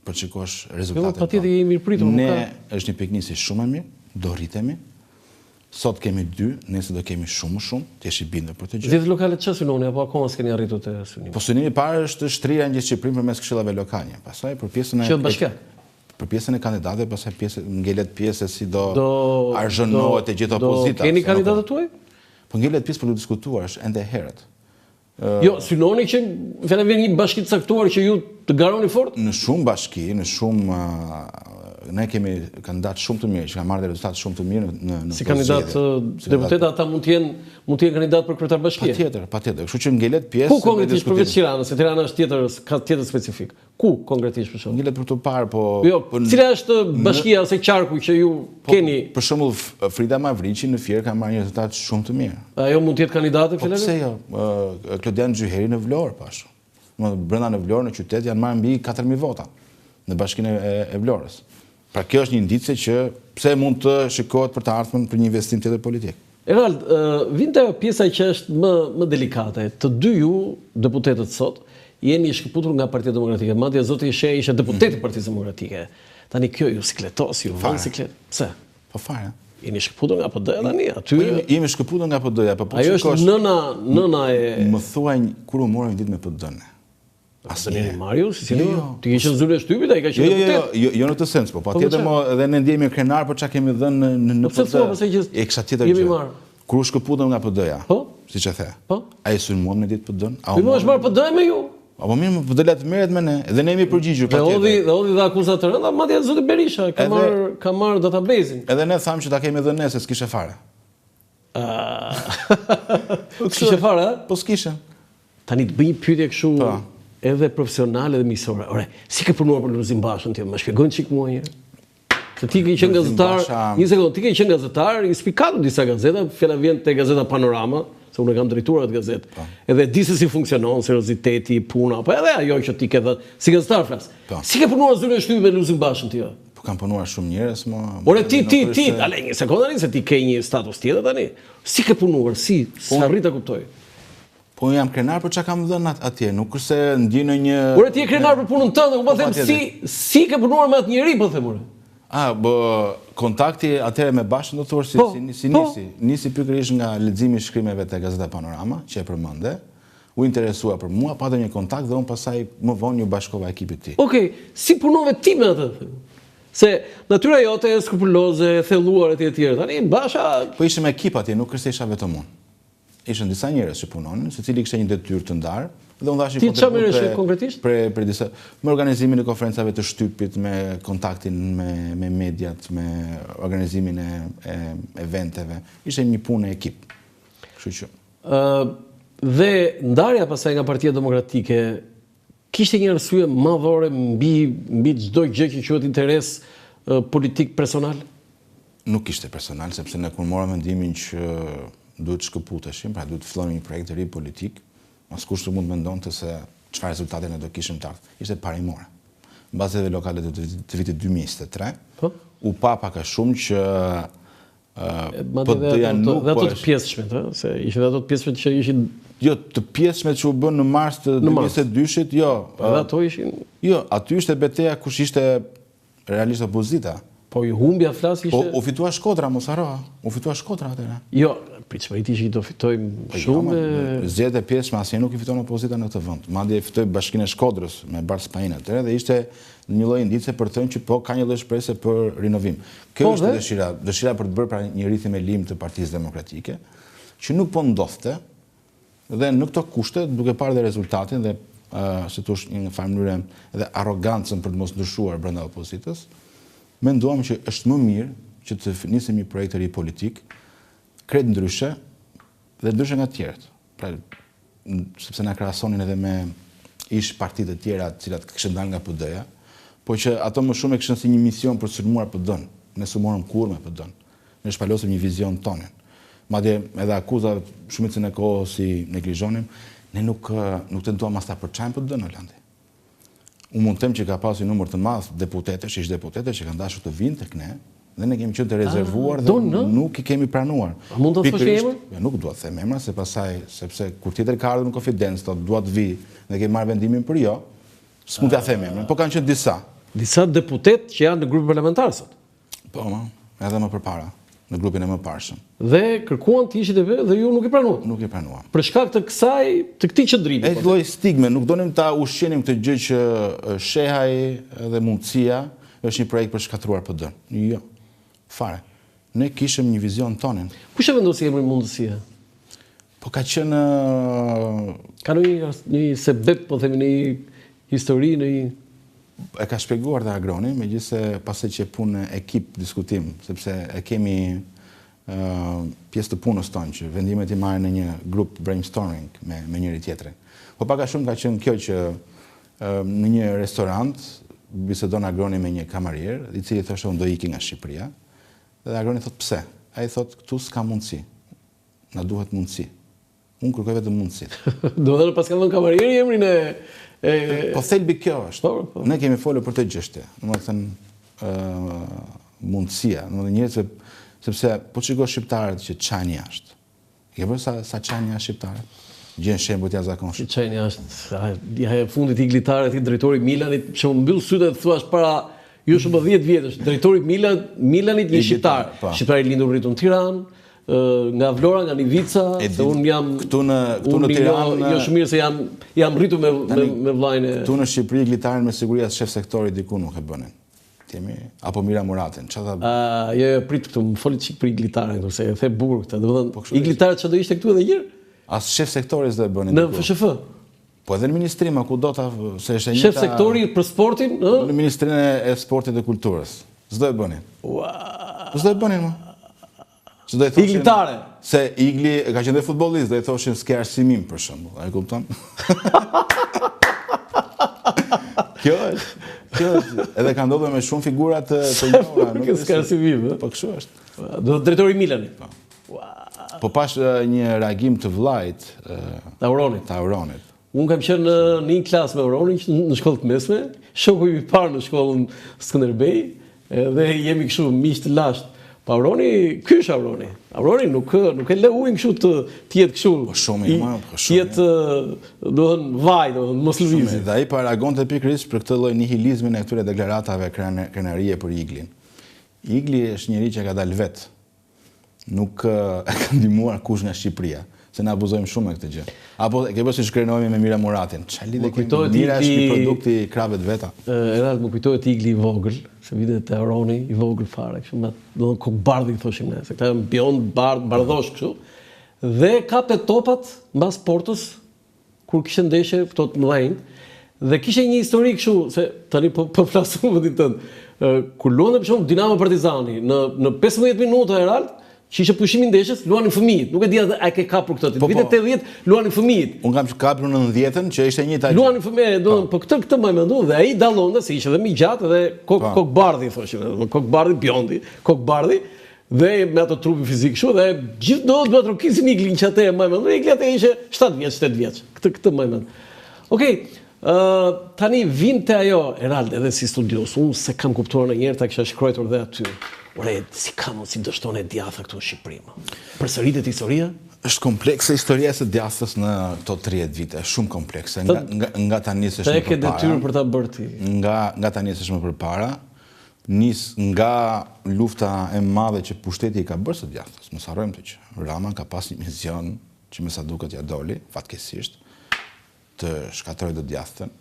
përçikosh rezultatet. Patjetër jemi mirë pritur. Ne është një piknisje shumë e mirë, do rritemi. Sot kemi 2, nëse do kemi shumë, të jesh i bindur për të gjë. 10 lokalet çfarë synoni apo akoma s'keni arritur të synimi? Po synimi i parë është shtrira në gjithë Shqipërinë përmes këshillave lokale. Pastaj për pjesën për pjesën e kandidatëve, pastaj ngelet pjesë si do arzhënohet e gjithë opozita. Keni kandidatët tuaj? Po ngelet pjesë për të diskutuar, është ende herët. Jo, synoni që vjen një bashki të caktuar që ju të garoni fort? Në shumë bashki, ne kemi kandidat shumë të mirë, që kanë marrë dhe rezultat shumë të mirë në si kandidat deputet, ata mund të jenë kandidat për kryetar bashkie. Patjetër. Kështu që ngelet pjesë. Ku konkretisht përveç Tiranës, se Tirana është ka tjetër specifik. Ku konkretisht për shembull? Ngelet për të parë, po. Jo, cila është bashkia ose qarku që ju keni? Për shembull Frida Mavriqi në Fier ka marrë një rezultat shumë të mirë. Ajo mund të jetë kandidate fjalë? Po pse jo? Klodian Xhyheri në Vlorë pash. Brenda në Vlorë në qytet janë marrë mbi 4000 vota në bashkinë e Vlorës. Pra kjo është një indicie që pse mund të shikohet për të ardhmen për një investim tjetër politik. Erald, vinte pjesa që është më delikate. Të dy ju, deputetët sot, jeni shkëputur nga Partia Demokratike. Madje zoti Sheh ishte deputet i Partisë Demokratike. Tani kjo ju sikletos, ju vën siklet. Pse? Po fare. Jeni shkëputur nga PD-ja tani aty. Jemi shkëputur nga PD-ja, po ajo është nëna e më thuaj kur u morëm ditë me PD-n. Asnjë Marius, si ti ke qenë zyrë shtypit, ai ka qenë deputet. Jo në të sens, po patjetër edhe ne ndjehemi krenar për çka kemi dhënë në PD. E kisha tjetër gjë. Kur u shkëputëm nga PD-ja. Po? Siç e the. Po? Ai sulmuam në ditë PD-n. Ju më është marrë PD me ju. Apo mirë, PD-la të merret me ne, dhe ne jemi përgjigjur patjetër. Dhe hodhi dha akuzat të rënda, madje zoti Berisha ka marrë database-in. Edhe ne thamë që ta kemi dhënë ne se s'kishe fare. S'kishe fare? Po s'kishe. Tani të bëj një pyetje kështu edhe profesionale dhe miqësore. Ore, si ke punuar për Lulzim Bashën ti? Më shpjegojnë çik mua një. Se ti ke qenë gazetar, një sekondë, ti ke qenë gazetar, i spikat në disa gazeta, fjala vjen te gazeta Panorama, se unë kam drejtuar atë gazetë. Edhe di se si funksionon serioziteti, puna, po edhe ajo që ti ke dhënë si gazetar flas. Si ke punuar zyrën e shtypit me Lulzim Bashën ti? Po kam punuar shumë njerëz, Ore ti, ale një sekondë tani se ti ke një status tjetër tani. Si ke punuar? Sa arrit ta kuptoj? Po jam krenar për çka kam dhënë atje, nuk është se ndjej në një. Ore ti je krenar për punën tënde, po them si ke punuar me atë njerëz, po them ore. Kontakti atëherë me Bashën do të thuash si nisi pikërisht nga leximi i shkrimeve te gazeta Panorama, që e përmende. U interesua për mua, patëm një kontakt dhe unë pasaj më vonë ju bashkova ekipit ti. Okej, si punove ti me atë? Se natyra jote e skrupuloze, e thelluar etj. Tani Basha. Po ishim ekip atje, nuk është se isha vetëm unë. Ishën disa njerëz që punonin, secili kishte një detyrë të ndarë, dhe unë dashni konkretisht për disa me organizimin e konferencave të shtypit, me kontaktin me mediat, me organizimin e eventeve. Ishte një punë e ekip. Kështu që. Dhe ndarja pasaj nga Partia Demokratike kishte një arsye madhore mbi çdo gjë që quhet interes politik personal? Nuk ishte personal, sepse ne kur morëm mendimin që duhet shkëputeshim, pra duhet të fillojmë një projekt të ri politik, askush nuk mund mendonte se çfarë rezultate ne do kishim të ardhur. Ishte parimore. Mbas edhe lokale të vitit 2023, u pa pak a shumë që PD-ja nuk po ato të pjesshme, se ishin ato të pjesshme që ishin jo të pjesshme që u bën në mars të 2022-shit, jo. Edhe ato ishin. Jo, aty ishte betejë kush ishte realisht opozita. Po i humbja flas ishte. Po u fitua Shkodra, mos harro. U fitua Shkodra atëherë. Jo, pritshmëritë që do fitojmë shumë. Zgjedhje pjesë, asnjë nuk i fiton opozita në këtë vend. Madje fitoi Bashkinë e Shkodrës me Bars Pajin atëherë dhe ishte një lloj indicie për të thënë që po ka një lloj shpresë për rinovim. Kjo është dëshira për të bërë pra një rrithim e lim të Partisë Demokratike, që nuk po ndodhte dhe në këto kushte, duke parë dhe rezultatin dhe si thosh në një farë mënyrë edhe arrogancën për të mos ndryshuar brenda opozitës, menduam që është më mirë që të nisim një projekt të ri politik, krejt ndryshe dhe ndryshe nga të tjerët. Pra, sepse na krahasonin edhe me ish partitë të tjera të cilat kishin dalë nga PD-ja, po që ato më shumë e kishin si një mision për të sulmuar PD-n. Ne sulmuam kurrë me PD-n. Ne shpalosëm një vizion tonin. Madje edhe akuza shumicën e kohës si neglizhonim, ne nuk tentuam as ta përçajmë PD-n në Holandi. Unë mund të them që ka pasur një numër të madh deputetësh, ish deputetësh që kanë dashur të vinë tek ne, dhe ne kemi qenë të rezervuar dhe nuk i kemi pranuar. A mund të thosh emër? Jo, nuk dua të them emra, sepse kur tjetër ka ardhur në konfidencë, dua të vi dhe kemi marrë vendimin për jo, s'mund t'ia them emrin, po kanë qenë disa disa deputet që janë në grupin parlamentar sot. Po, edhe më përpara, në grupin e më parshëm. Dhe kërkuan të ishit e vetë dhe ju nuk i pranuan. Nuk i pranuam. Për shkak të këtij qëndrimi. E lloj stigme, nuk donim ta ushqenim këtë gjë që shehaj dhe mundësia është një projekt për shkatruar PD-n. Jo, fare. Ne kishim një vizion tonin. Kush e vendosi emrin mundësia? Po ka qenë... Ka një sebeb, po themi, një histori, E ka shpjeguar dhe Agroni, megjithëse pasi që punë ekip diskutim, sepse e kemi pjesë të punës tonë që vendimet i marrin në një grup brainstorming me njëri tjetrin. Po pak a shumë ka qenë kjo që në një restorant bisedon Agroni me një kamarier, i cili thoshte unë do iki nga Shqipëria, dhe Agroni thot pse? Ai thot këtu s'ka mundësi. Na duhet mundësi. Unë kërkoj vetëm mundësit. Do dhe pas ka dhënë kamarieri emrin e... Po thelbi kjo është. Ne kemi folur për të gjështje. Në më thënë mundësia. Në më thënë njerëzve, sepse po shiko shqiptarët që qajnë jashtë. Ke bërë sa qajnë jashtë shqiptarët? Gjenë shembujt jashtëzakonshëm. Qajnë jashtë. Ja fundit Iglitarit, i drejtori Milanit, që më mbyll sytë dhe thuash para ju shumë 10 vjetësh. Drejtori Milanit një shqiptar. Shqiptar i lindur rritur në Tiranë, nga Vlora, nga Nivica, se unë jam... Këtu në Tiranë... Jo shumë mirë se jam rritur me vlajnë... Këtu në Shqipëri, Iglitarin me siguria shef sektori diku nuk e bënin. Apo Mira Muratin. Jo, prit këtu, më folit qik për Iglitarin këtu, se e the bukur këta. Iglitarin që do ishte këtu edhe njërë? As shef sektoris dhe e bënin diku. Në FSHF? Po edhe në ministrima, ku do ta... Shef sektori për sportin? Në ministrinë e sportit dhe kulturës. Zdo e bënin. Zdo e bënin, ma. Iglitare. Se Igli ka qenë dhe futbollist, dhe i thoshin s'ke arsimim për shembull. A e kupton? Kjo është. Edhe ka ndodhur me shumë figura të njohura, nuk s'ke arsimim, po kështu është. Do drejtori Milanit. Po pash një reagim të vllait të Auronit. Unë kam qenë në një klasë me Auronin në shkollë të mesme, shoku i parë në shkollën Skënderbej, dhe jemi kështu miq të lashtë. Pa Auroni, ky është Auroni. Auroni nuk e lë ujin kështu të jetë kështu. Po shumë i madh, po shumë. Jetë, domethënë vaj, domethënë mos lëvizë. Dhe ai paragonte pikërisht për këtë lloj nihilizmin e këtyre deklaratave krenarie për Iglin. Igli është njëri që ka dalë vet. Nuk e ka ndihmuar kush nga Shqipëria, se na abuzojmë shumë me këtë gjë. Apo e ke bërë si shkrenohemi me Mira Muratin. Çfarë lidhje kemi? Mira është një produkt i krave të veta. Erald më kujtohet Igli i vogël, se vitet e Auroni i vogël fare, kështu me domethënë kokbardhi thoshim ne, se këta janë biond bardhosh kështu. Dhe kapte topat mbas portës kur kishte ndeshje këto të mëdhenj, dhe kishte një histori kështu, se tani po flas më vëdit tënd. Kur luante për shembull Dinamo Partizani në 15 minuta Erald, që ishte pushimi ndeshjes, luanin fëmijët. Nuk e di a ke kapur këtë. Në vitet 80 luanin fëmijët. Unë kam kapur në 90-ën që ishte një tajë. Luanin fëmijët, po këtë më mendu dhe ai dallonte se ishte edhe më i gjatë dhe kokbardhi thoshin, kokbardhi biondi, kokbardhi dhe me ato trupi fizik kështu dhe gjithë do të trokisin Iglin që atë më mendu. Igli atë ishte 7 vjeç, 8 vjeç. Këtë më mendu. Okej. Tani vinte ajo Erald edhe si studios. Unë se kam kuptuar ndonjëherë ta kisha shkruar dhe aty. Ore, si dështon e djatha këtu në Shqipëri? Përsëritet historia? Është komplekse historia së djathës në këto 30 vite, shumë komplekse. Nga ta nisesh më përpara. Te ke detyrë për ta bërë ti. Nga ta nisesh më përpara, nis nga lufta e madhe që pushteti i ka bërë së djathës. Mos harrojmë të që Rama ka pas një mision që me sa duket ja doli, fatkesisht, të shkatërrojë të djathën.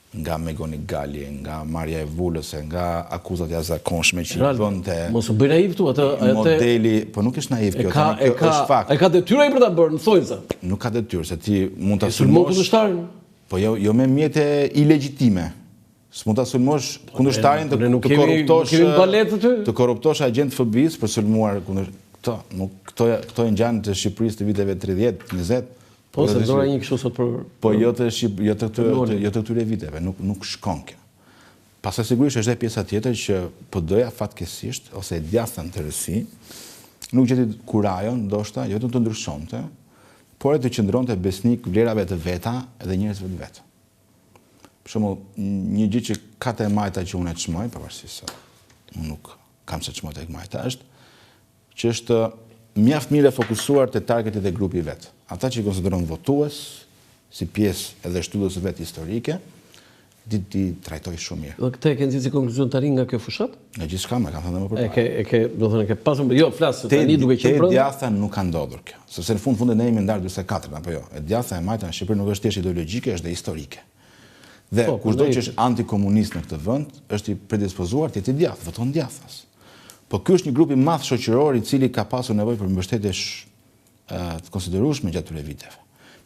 Nga Megoni Gali, nga Marja e Vullëse, nga akuzat jashtëzakonshme që i bënte... Mos u bëj naiv këtu, atë... Modeli, po nuk është naiv kjo, është fakt. E ka detyrë ai për ta bërë, në thonjza. Nuk ka detyrë, se ti mund ta sulmosh... kundërshtarin? Po jo me mjete ilegjitime. S'mund ta sulmosh kundërshtarin të korruptosh agent FBI-s për sulmuar kundërshtarin. Këto e ngjan të Shqipërisë të viteve 30, 20. Po, se dora një kështu sot për... Po, jo të këtyre viteve, nuk shkon kjo. Pastaj sigurisht është dhe pjesa tjetër që PD-ja fatkesisht, ose djathën të rësi, nuk gjeti kurajon, ndoshta, jo të ndryshonte, por e të qëndronte besnik vlerave të veta edhe njerëzve të vetë. Për shembull, një gjë që ka te majta që unë e çmoj, pavarësisht se unë nuk kam se çmoj tek majta, është që është mjaft mire fokusuar të targetit e grupi vetë. Ata që i konsideron votues, si pjesë edhe shtyllës vetë historike, ti trajtoj shumë mirë. Dhe këtë e ke nxjerrë si konkluzion tani nga kjo fushat? Në gjithçka më kam thënë më përpara. Do të thënë ke pasur, jo, flas tani duke qenë brenda. Te djatha nuk ka ndodhur kjo. Sepse në fundet ne jemi ndar 44, apo jo. E djatha e majta në Shqipëri nuk është thjesht ideologjike, është dhe historike. Dhe kushdo që është antikomunist në këtë vend, është i predispozuar të jetë i djathtë, voton djathtas. Po ky është një grup i madh shoqëror i cili ka pasur nevojë për mbështetje të konsiderueshme gjatë këtyre viteve.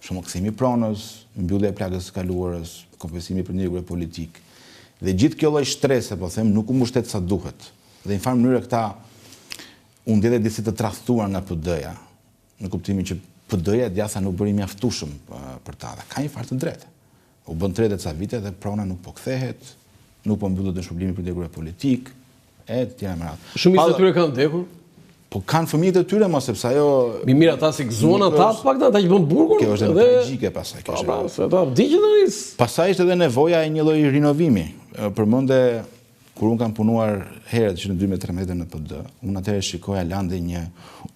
Për shembull, kthimi i pronës, mbyllja e plagës së kaluarës, kompensimi për ndërgjegjëri politik. Dhe gjithë kjo lloj strese, po them, nuk u mbështet sa duhet. Dhe në farë mënyrë këta u ndjellë disi të tradhtuar nga PD-ja, në kuptimin që PD-ja djatha nuk bëri mjaftueshëm për ta. Dhe ka një farë të drejtë. U bën 30 ca vite dhe prona nuk po kthehet, nuk po mbyllet në shpërblimin për ndërgjegjëri politik, e tjera me radhë. Shumica e tyre kanë vdekur. Po kanë fëmijët e tyre, mos sepse ajo... Mirë ata si gëzuan ata të paktën, ata që bën burgun. Kjo është edhe tragjike pasaj. Pasaj është edhe nevoja e një lloji rinovimi. Përmende, kur unë kam punuar herët që në 2013 në PD, unë atëherë shikoja lande një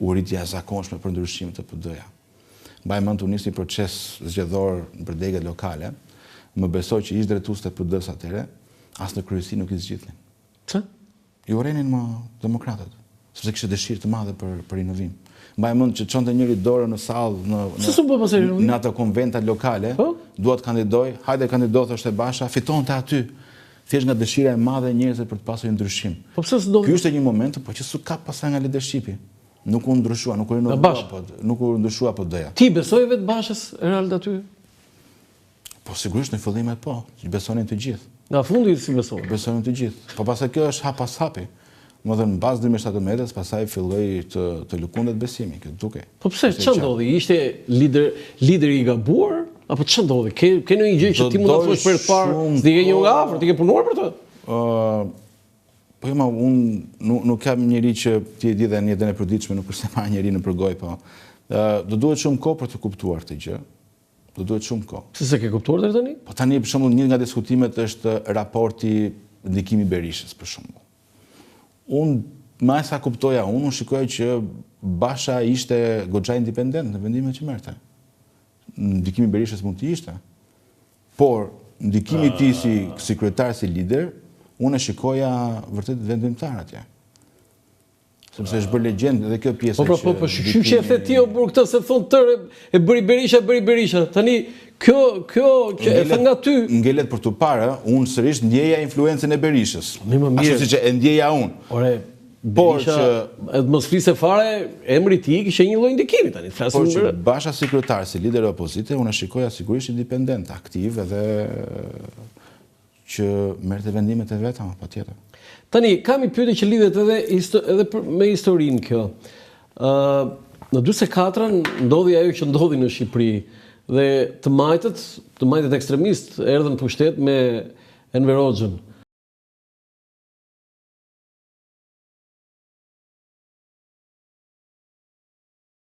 uritje e zakonshme për ndryshim të PD-ja. Mbaj mend u nisi proces zgjedhor në degët lokale, më besoj që ish drejtues të PD-s atëherë, as në kryesi nuk i zgjidhnin. Pse? I urenin më demokratët. Sepse kishte dëshirë të madhe për rinovim. Mbaj mend që çonte njëri dorën në sallë në ato konventa lokale, duat kandidoj, hajde kandido thoshte Basha, fitonte aty. Thjesht nga dëshira e madhe e njerëzve për të pasur një ndryshim. Po pse s'do? Ky ishte një moment, po që s'u kap pasaj nga leadershipi. Nuk u ndryshua, nuk u ndryshua PD-ja. Ti besoj vetë Bashës Erald aty? Po sigurisht në fillim po, besonin të gjithë. Nga fundi si besonin? Besonin të gjithë. Po pastaj kjo është hap pas hapi. Më dhe në bazë 2017, pasaj filloi të lëkundet besimi, këtë duke. Po pse, që ndodhi? Ishte lider i gabuar? Apo që ndodhi? Ke në një gjë që ti mund të thosh për të parë, s'di ke një nga afër, ti ke punuar për të? Po jema, unë nuk kam njëri që ti e di dhe një jetën e përditshme, nuk është se ma njëri në përgoj, po. Do duhet shumë kohë për të kuptuar të gjë. Do duhet shumë kohë. Se ke kuptuar deri tani? Po tani, për shembull, një nga diskutimet është raporti ndikimi Berishës, për shembull. Unë, ma sa kuptoja unë shikoja që Basha ishte goxha independent në vendimet që merrte. Ndikimi Berishës mund të ishte. Por, ndikimi ti si sekretar, si lider, unë e shikoja vërtet vendimtar atje. Sepse është bërë legjendë edhe kjo pjesë që... Po, shqy që e the ti o burë këtë se thonë tërë e bëri Berisha. Tani, kjo që e thë nga ty... Ngelet për të parë, unë sërish ndjeja influencën e Berishës. Ashtu si që e ndjeja unë. Ore, Berisha, edhe mos flise fare, emri ti kishe një lloj ndikimi tani. Por që Basha sekretar, si lider e opozite, unë e shikoja sigurisht independent, aktiv edhe që merrte vendimet e veta, patjetër. Tani, kam i pyetje që lidhet edhe me historinë kjo. Në 44-ën ndodhi ajo që ndodhi në Shqipëri dhe të majtët ekstremistë erdhën në pushtet me Enver Hoxhën.